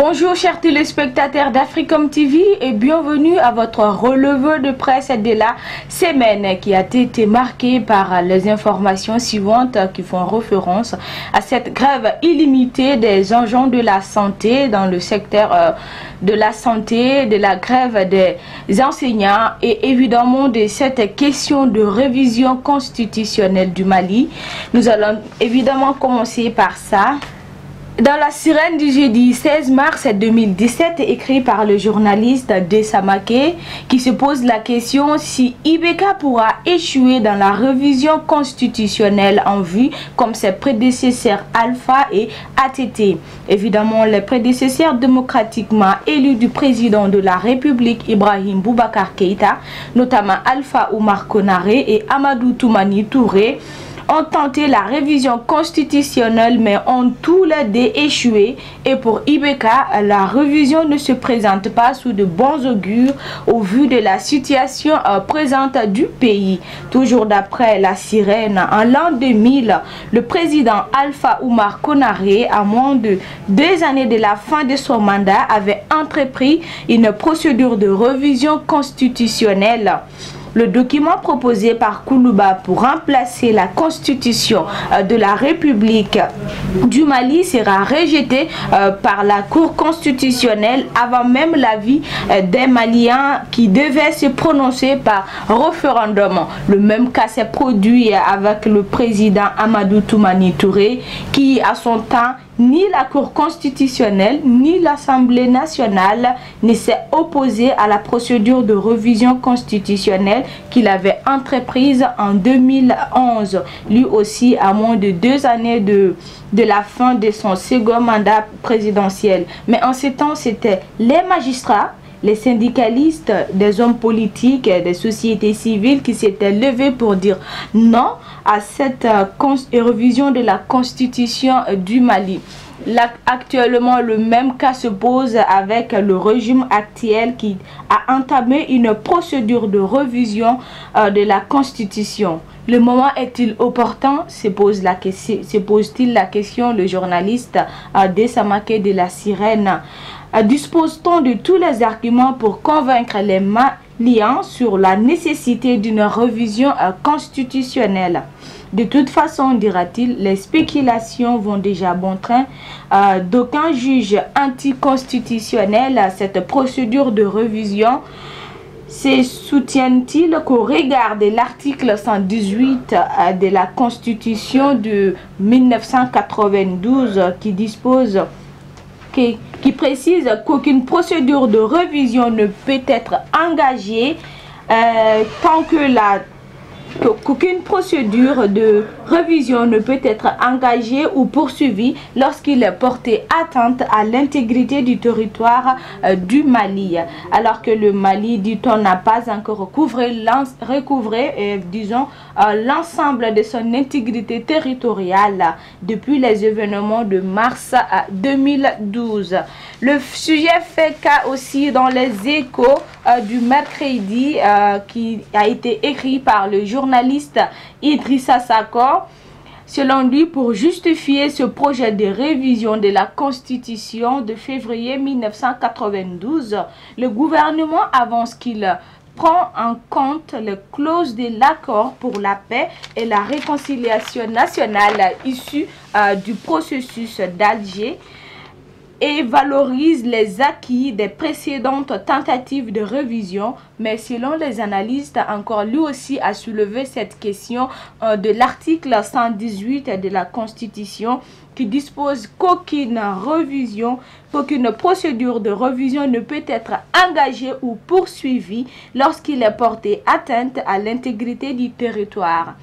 Bonjour chers téléspectateurs d'Africom TV et bienvenue à votre relevé de presse de la semaine qui a été marquée par les informations suivantes qui font référence à cette grève illimitée des agents de la santé dans le secteur de la santé, de la grève des enseignants et évidemment de cette question de révision constitutionnelle du Mali. Nous allons évidemment commencer par ça. Dans la sirène du jeudi 16 mars 2017, écrit par le journaliste Dessa Maké, qui se pose la question si Ibeka pourra échouer dans la révision constitutionnelle en vue comme ses prédécesseurs Alpha et ATT. Évidemment, les prédécesseurs démocratiquement élus du président de la République Ibrahim Boubacar Keïta, notamment Alpha Oumar Konaré et Amadou Toumani Touré, ont tenté la révision constitutionnelle mais ont tous les deux échoué, et pour Ibeka, la révision ne se présente pas sous de bons augures au vu de la situation présente du pays. Toujours d'après la sirène, en l'an 2000, le président Alpha Oumar Konaré, à moins de 2 années de la fin de son mandat, avait entrepris une procédure de révision constitutionnelle. Le document proposé par Koulouba pour remplacer la constitution de la République du Mali sera rejeté par la Cour constitutionnelle avant même l'avis des Maliens qui devaient se prononcer par référendum. Le même cas s'est produit avec le président Amadou Toumani Touré qui, à son temps, ni la Cour constitutionnelle ni l'Assemblée nationale ne s'est opposé à la procédure de révision constitutionnelle qu'il avait entreprise en 2011, lui aussi à moins de 2 années de la fin de son second mandat présidentiel. Mais en ce temps, c'était les magistrats, les syndicalistes, des hommes politiques, des sociétés civiles qui s'étaient levés pour dire non à cette révision de la constitution du Mali. Là, actuellement, le même cas se pose avec le régime actuel qui a entamé une procédure de révision de la constitution. Le moment est-il opportun? Se pose-t-il la question, le journaliste Dessa Maké de la Sirène. Dispose-t-on de tous les arguments pour convaincre les Maliens sur la nécessité d'une révision constitutionnelle? De toute façon, dira-t-il, les spéculations vont déjà bon train. D'aucuns jugent anticonstitutionnelle cette procédure de révision. Se soutient-il qu'au regard de l'article 118 de la Constitution de 1992 qui dispose qui précise qu'aucune procédure de révision ne peut être engagée tant que qu'aucune procédure de révision ne peut être engagée ou poursuivie lorsqu'il est porté atteinte à l'intégrité du territoire du Mali. Alors que le Mali, dit-on, n'a pas encore recouvré l'ensemble de son intégrité territoriale depuis les événements de mars 2012. Le sujet fait cas aussi dans les échos du mercredi qui a été écrit par le journaliste Idrissa Sakor. Selon lui, pour justifier ce projet de révision de la Constitution de février 1992, le gouvernement avance qu'il prend en compte les clauses de l'accord pour la paix et la réconciliation nationale issues du processus d'Alger et valorise les acquis des précédentes tentatives de révision, mais selon les analystes, encore lui aussi a soulevé cette question de l'article 118 de la Constitution qui dispose qu'aucune procédure de révision ne peut être engagée ou poursuivie lorsqu'il est porté atteinte à l'intégrité du territoire.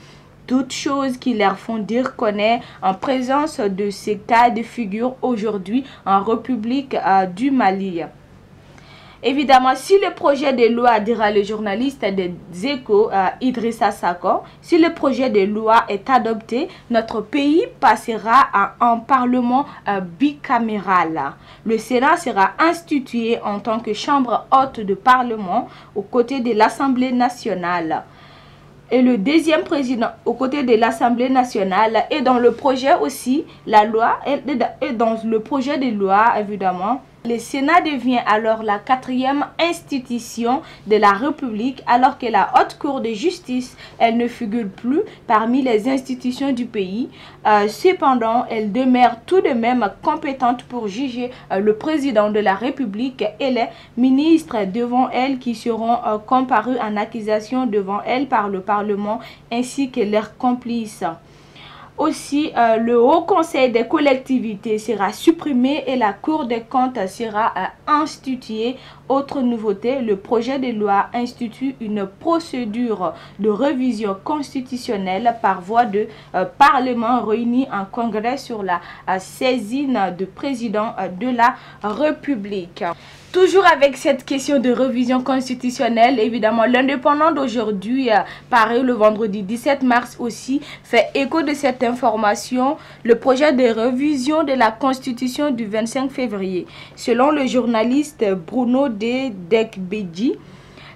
Toutes choses qui leur font dire qu'on est en présence de ces cas de figure aujourd'hui en République du Mali. Évidemment, si le projet de loi, dira le journaliste des Échos, Idrissa Sakor, si le projet de loi est adopté, notre pays passera à un parlement bicaméral. Le Sénat sera institué en tant que chambre haute de parlement aux côtés de l'Assemblée nationale. Et le deuxième président aux côtés de l'Assemblée nationale, et dans le projet aussi, la loi, et dans le projet de loi, évidemment, Le Sénat devient alors la quatrième institution de la République, alors que la Haute Cour de justice, elle ne figure plus parmi les institutions du pays. Cependant, elle demeure tout de même compétente pour juger le président de la République et les ministres devant elle qui seront comparus en accusation devant elle par le Parlement ainsi que leurs complices. Aussi, le Haut Conseil des collectivités sera supprimé et la Cour des comptes sera instituée. Autre nouveauté, le projet de loi institue une procédure de révision constitutionnelle par voie de Parlement réuni en Congrès sur la saisine du président de la République. Toujours avec cette question de révision constitutionnelle, évidemment, l'Indépendant d'aujourd'hui, pareil le vendredi 17 mars aussi, fait écho de cette information, le projet de révision de la Constitution du 25 février. Selon le journaliste Bruno de Dekbedji,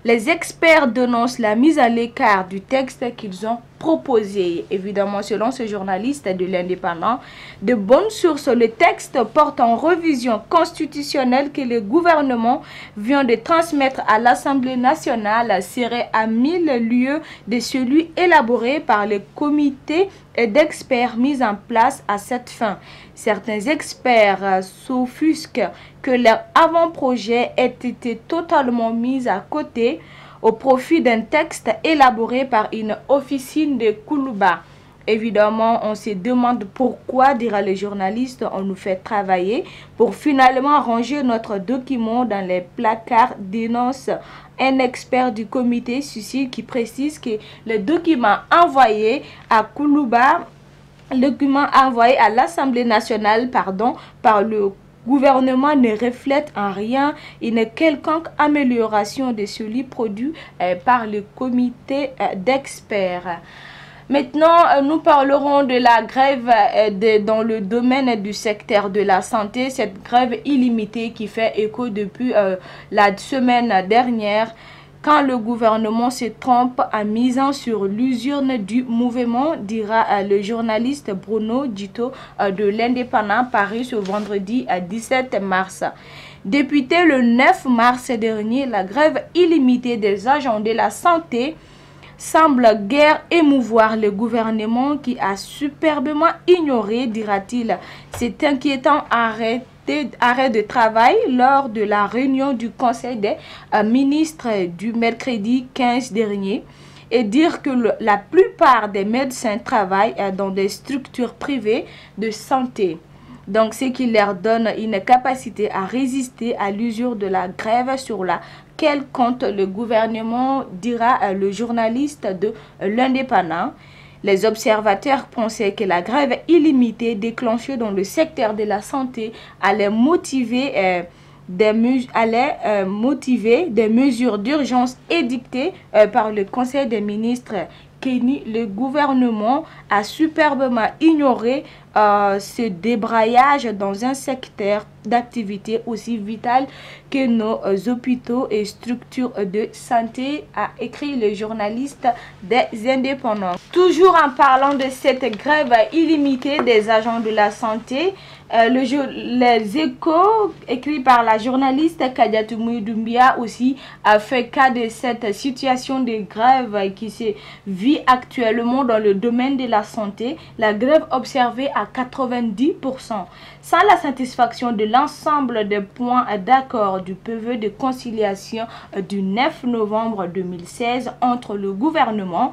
les experts dénoncent la mise à l'écart du texte qu'ils ont proposé. Évidemment, selon ce journaliste de l'Indépendant, de bonnes sources, le texte porte en révision constitutionnelle que le gouvernement vient de transmettre à l'Assemblée nationale serait à 1000 lieues de celui élaboré par le comité d'experts mis en place à cette fin. Certains experts s'offusquent que leur avant-projet ait été totalement mis à côté au profit d'un texte élaboré par une officine de Koulouba. Évidemment, on se demande pourquoi, dira le journaliste, on nous fait travailler pour finalement ranger notre document dans les placards, dénonce un expert du comité Sucy qui précise que le document envoyé à Koulouba, le document envoyé à l'Assemblée nationale, par le gouvernement ne reflète en rien une quelconque amélioration de celui produit par le comité d'experts. Maintenant, nous parlerons de la grève dans le domaine du secteur de la santé, cette grève illimitée qui fait écho depuis la semaine dernière. Quand le gouvernement se trompe en misant sur l'usure du mouvement, dira le journaliste Bruno Dito de l'Indépendant paru ce vendredi 17 mars. Député le 9 mars dernier, la grève illimitée des agents de la santé semble guère émouvoir le gouvernement qui a superbement ignoré, dira-t-il, cet inquiétant arrêt de travail lors de la réunion du Conseil des ministres du mercredi 15 dernier et dire que la plupart des médecins travaillent dans des structures privées de santé. Donc, ce qui leur donne une capacité à résister à l'usure de la grève sur laquelle compte le gouvernement, dira le journaliste de l'Indépendant. Les observateurs pensaient que la grève illimitée déclenchée dans le secteur de la santé allait motiver des mesures d'urgence édictées par le Conseil des ministres. Kenny, le gouvernement a superbement ignoré ce débrayage dans un secteur d'activité aussi vital que nos hôpitaux et structures de santé, a écrit le journaliste des Indépendants. Toujours en parlant de cette grève illimitée des agents de la santé, les Échos, écrit par la journaliste Kadiatou Mouidoumbia, aussi a fait cas de cette situation de grève qui se vit actuellement dans le domaine de la santé. La grève observée à 90%. Sans la satisfaction de l'ensemble des points d'accord du PV de conciliation du 9 novembre 2016 entre le gouvernement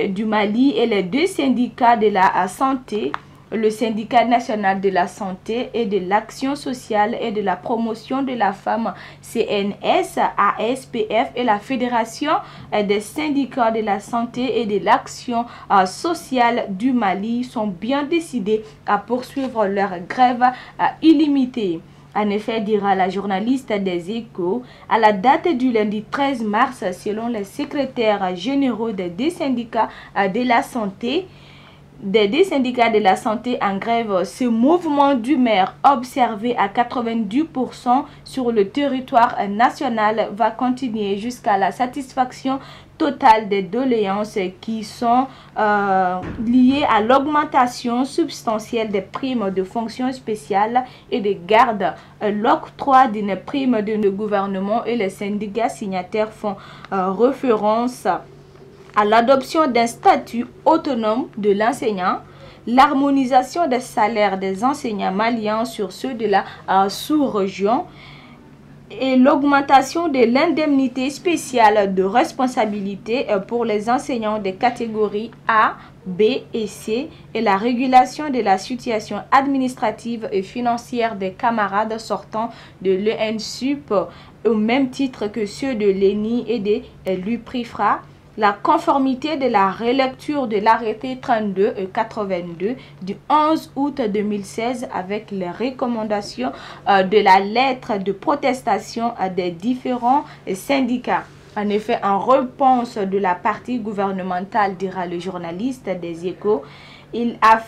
du Mali et les deux syndicats de la santé, le syndicat national de la santé et de l'action sociale et de la promotion de la femme CNS, ASPF et la fédération des syndicats de la santé et de l'action sociale du Mali sont bien décidés à poursuivre leur grève illimitée. En effet, dira la journaliste des Échos, à la date du lundi 13 mars, selon les secrétaires généraux des deux syndicats de la santé, des syndicats de la santé en grève, ce mouvement d'humeur observé à 90% sur le territoire national va continuer jusqu'à la satisfaction totale des doléances qui sont liées à l'augmentation substantielle des primes de fonction spéciale et de garde, l'octroi d'une prime de gouvernement, et les syndicats signataires font référence à l'adoption d'un statut autonome de l'enseignant, l'harmonisation des salaires des enseignants maliens sur ceux de la sous-région et l'augmentation de l'indemnité spéciale de responsabilité pour les enseignants des catégories A, B et C, et la régulation de la situation administrative et financière des camarades sortant de l'ENSUP au même titre que ceux de l'ENI et de l'UPRIFRA, la conformité de la relecture de l'arrêté 32 et 82 du 11 août 2016 avec les recommandations de la lettre de protestation des différents syndicats. En effet, en réponse de la partie gouvernementale, dira le journaliste des Échos, la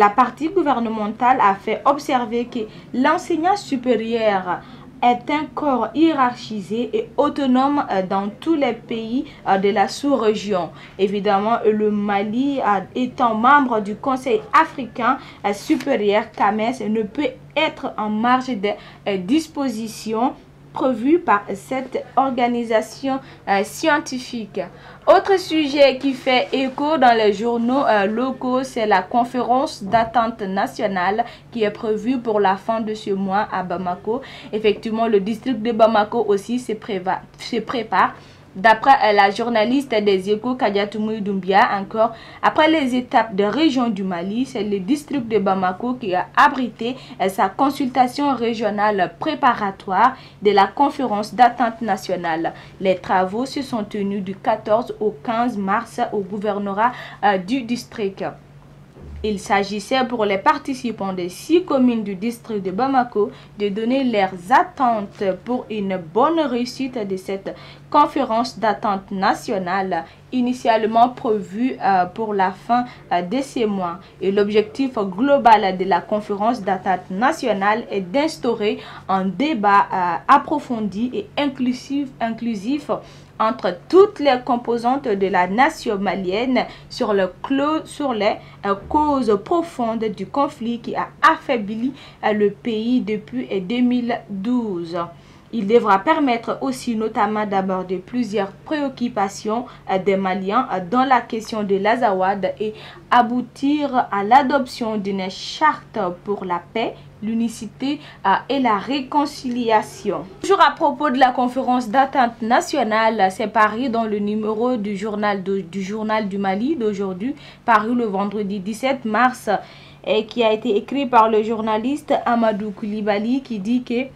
partie gouvernementale a fait observer que l'enseignant supérieur est un corps hiérarchisé et autonome dans tous les pays de la sous-région. Évidemment, le Mali, étant membre du Conseil africain supérieur, CAMES, ne peut être en marge des dispositions prévues par cette organisation scientifique. Autre sujet qui fait écho dans les journaux locaux, c'est la conférence d'attente nationale qui est prévue pour la fin de ce mois à Bamako. Effectivement, le district de Bamako aussi se prépare. D'après la journaliste des Échos, Kadiatoumou Doumbia, encore, après les étapes de région du Mali, c'est le district de Bamako qui a abrité sa consultation régionale préparatoire de la conférence d'attente nationale. Les travaux se sont tenus du 14 au 15 mars au gouvernorat du district. Il s'agissait pour les participants des 6 communes du district de Bamako de donner leurs attentes pour une bonne réussite de cette conférence d'attente nationale initialement prévue pour la fin de ce mois. Et l'objectif global de la conférence d'attente nationale est d'instaurer un débat approfondi et inclusif entre toutes les composantes de la nation malienne sur les causes profondes du conflit qui a affaibli le pays depuis 2012. Il devra permettre aussi notamment d'aborder plusieurs préoccupations des Maliens dans la question de l'Azawad et aboutir à l'adoption d'une charte pour la paix, l'unicité et la réconciliation. Toujours à propos de la conférence d'attente nationale, c'est paru dans le numéro du journal du Mali d'aujourd'hui, paru le vendredi 17 mars, et qui a été écrit par le journaliste Amadou Koulibaly, qui dit que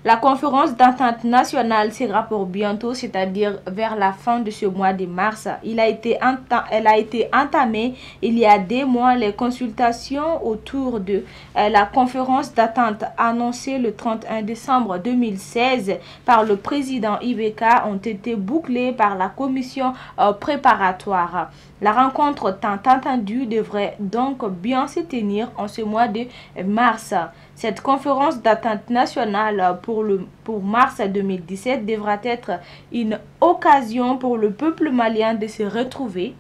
la conférence d'attente nationale sera pour bientôt, c'est-à-dire vers la fin de ce mois de mars. Elle a été entamée il y a des mois. Les consultations autour de la conférence d'attente annoncée le 31 décembre 2016 par le président Ibeka ont été bouclées par la commission préparatoire. La rencontre tant attendue devrait donc bien se tenir en ce mois de mars. Cette conférence d'attente nationale pour mars 2017 devra être une occasion pour le peuple malien de se retrouver,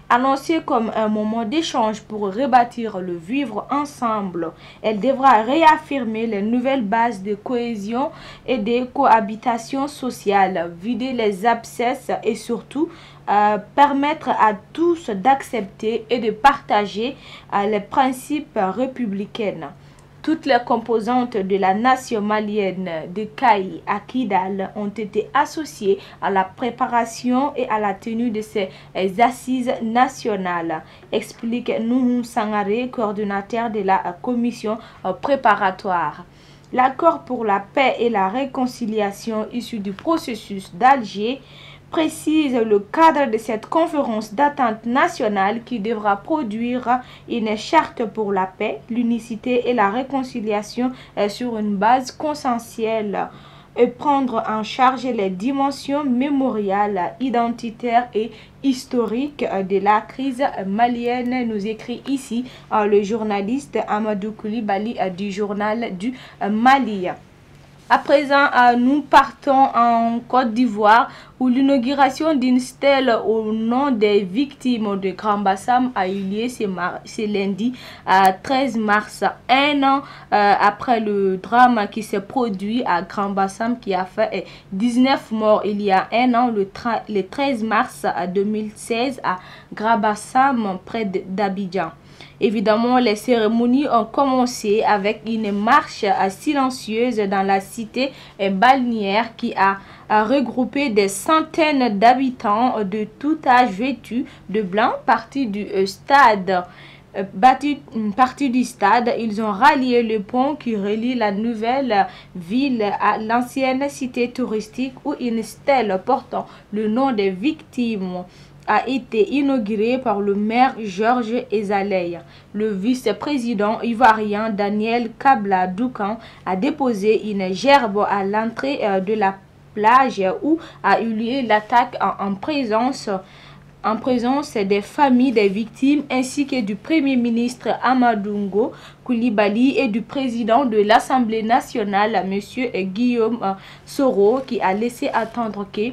annoncée comme un moment d'échange pour rebâtir le vivre ensemble. Elle devra réaffirmer les nouvelles bases de cohésion et de cohabitation sociale, vider les abscesses et surtout permettre à tous d'accepter et de partager les principes républicains. Toutes les composantes de la nation malienne de Kaï à Kidal ont été associées à la préparation et à la tenue de ces assises nationales, explique Nouhou Sangaré, coordonnateur de la commission préparatoire. L'accord pour la paix et la réconciliation issu du processus d'Alger précise le cadre de cette conférence d'attente nationale qui devra produire une charte pour la paix, l'unicité et la réconciliation sur une base consensuelle. et prendre en charge les dimensions mémoriales, identitaires et historiques de la crise malienne, nous écrit ici le journaliste Amadou Koulibaly du journal du Mali. À présent, nous partons en Côte d'Ivoire où l'inauguration d'une stèle au nom des victimes de Grand Bassam a eu lieu ce lundi 13 mars, un an après le drame qui s'est produit à Grand Bassam qui a fait 19 morts il y a un an, le 13 mars 2016 à Grand Bassam près d'Abidjan. Évidemment, les cérémonies ont commencé avec une marche silencieuse dans la cité balnéaire qui a regroupé des centaines d'habitants de tout âge vêtus de blanc, partis du stade. Ils ont rallié le pont qui relie la nouvelle ville à l'ancienne cité touristique où une stèle portant le nom des victimes a été inauguré par le maire Georges Ezaley. Le vice-président ivoirien Daniel Kabla Doukan a déposé une gerbe à l'entrée de la plage où a eu lieu l'attaque en présence des familles des victimes ainsi que du Premier ministre Amadou Koulibaly et du président de l'Assemblée nationale, M. Guillaume Soro, qui a laissé attendre que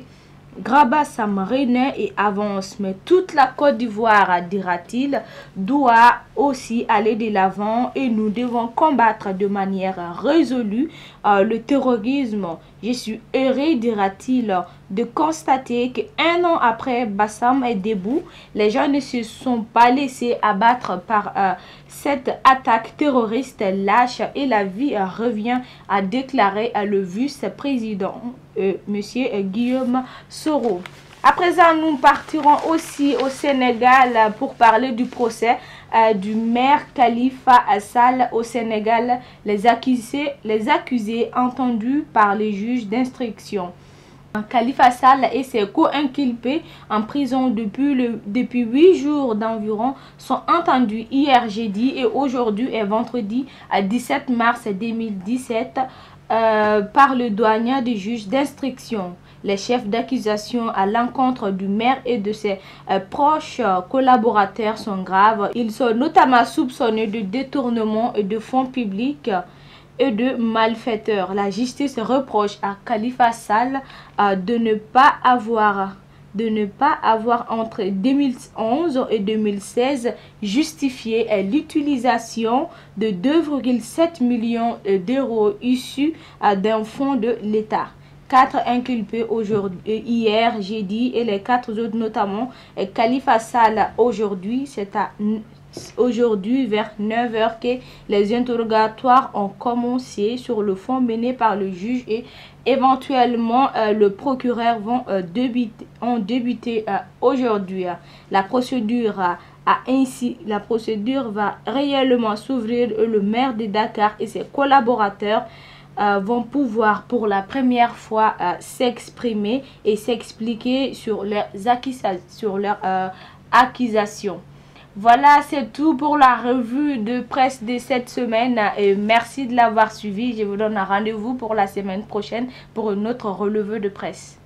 Grand Bassam renaît et avance, mais toute la Côte d'Ivoire, dira-t-il, doit aussi aller de l'avant et nous devons combattre de manière résolue le terrorisme. Je suis heureux, dira-t-il, de constater qu'un an après Bassam est debout, les gens ne se sont pas laissés abattre par cette attaque terroriste lâche et la vie revient, à déclarer le vice-président M. Guillaume Soro. À présent, nous partirons aussi au Sénégal pour parler du procès du maire Khalifa Sall au Sénégal, les accusés entendus par les juges d'instruction. Khalifa Sall et ses co-inculpés en prison depuis 8 jours d'environ sont entendus hier jeudi et aujourd'hui et vendredi à 17 mars 2017 par le douanier des juges d'instruction. Les chefs d'accusation à l'encontre du maire et de ses proches collaborateurs sont graves. Ils sont notamment soupçonnés de détournement et de fonds publics et de malfaiteurs. La justice reproche à Khalifa Sall de ne pas avoir entre 2011 et 2016 justifié l'utilisation de 2,7 millions d'euros issus d'un fonds de l'État. 4 inculpés hier jeudi et les 4 autres notamment Khalifa Sall aujourd'hui. C'est aujourd'hui vers 9 h que les interrogatoires ont commencé sur le fond mené par le juge et éventuellement le procureur ont débuté aujourd'hui. La procédure va réellement s'ouvrir et le maire de Dakar et ses collaborateurs vont pouvoir pour la première fois s'exprimer et s'expliquer sur leurs accusations. Voilà, c'est tout pour la revue de presse de cette semaine et merci de l'avoir suivi. Je vous donne un rendez-vous pour la semaine prochaine pour une autre revue de presse.